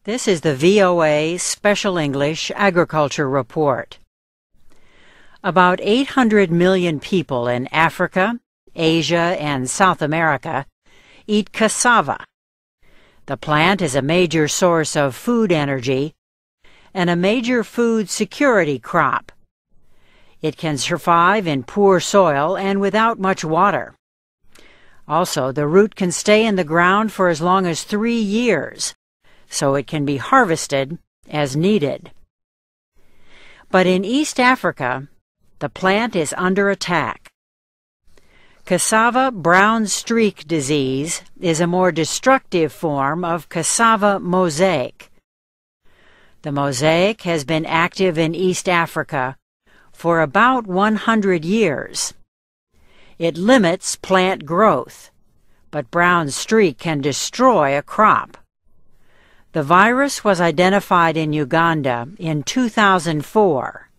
This is the VOA Special English Agriculture Report. About 800 million people in Africa, Asia, and South America eat cassava. The plant is a major source of food energy and a major food security crop. It can survive in poor soil and without much water. Also, the root can stay in the ground for as long as 3 years, so it can be harvested as needed. But in East Africa, the plant is under attack. Cassava brown streak disease is a more destructive form of cassava mosaic. The mosaic has been active in East Africa for about 100 years. It limits plant growth, but brown streak can destroy a crop. The virus was identified in Uganda in 2004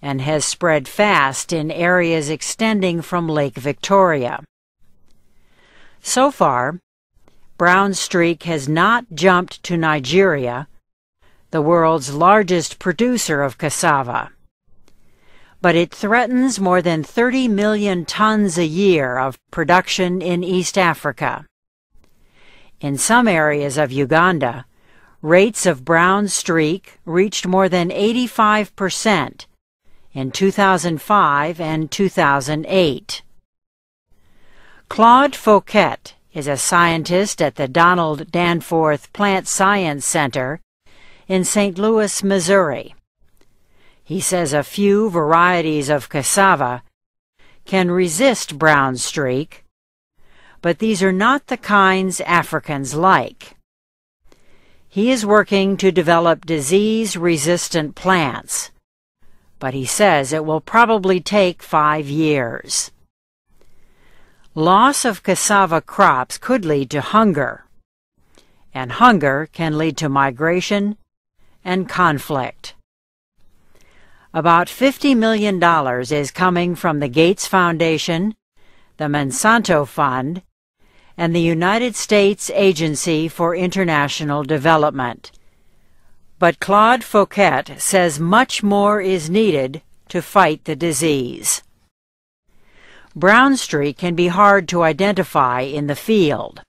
and has spread fast in areas extending from Lake Victoria. So far, brown streak has not jumped to Nigeria, the world's largest producer of cassava, but it threatens more than 30 million tons a year of production in East Africa. In some areas of Uganda, rates of brown streak reached more than 85% in 2005 and 2008. Claude Fauquet is a scientist at the Donald Danforth Plant Science Center in St. Louis, Missouri. He says a few varieties of cassava can resist brown streak, but these are not the kinds Africans like. He is working to develop disease-resistant plants, but he says it will probably take 5 years. Loss of cassava crops could lead to hunger, and hunger can lead to migration and conflict. About $50 million is coming from the Gates Foundation, the Monsanto Fund, and the United States Agency for International Development. But Claude Fauquet says much more is needed to fight the disease. Brown streak can be hard to identify in the field.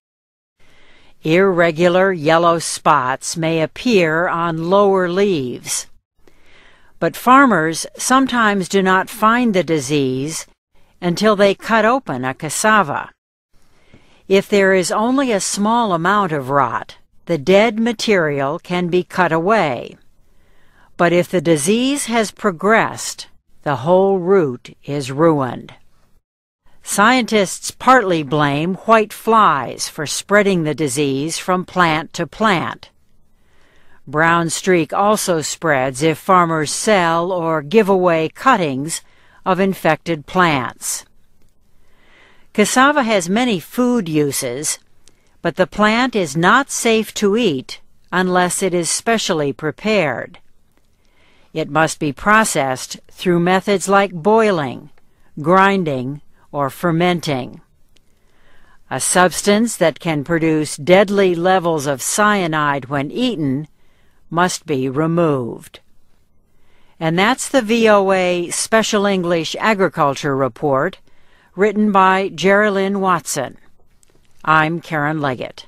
Irregular yellow spots may appear on lower leaves, but farmers sometimes do not find the disease until they cut open a cassava. If there is only a small amount of rot, the dead material can be cut away. But if the disease has progressed, the whole root is ruined. Scientists partly blame white flies for spreading the disease from plant to plant. Brown streak also spreads if farmers sell or give away cuttings of infected plants. Cassava has many food uses, but the plant is not safe to eat unless it is specially prepared. It must be processed through methods like boiling, grinding, or fermenting. A substance that can produce deadly levels of cyanide when eaten must be removed. And that's the VOA Special English Agriculture Report, written by Geraldine Watson. I'm Karen Leggett.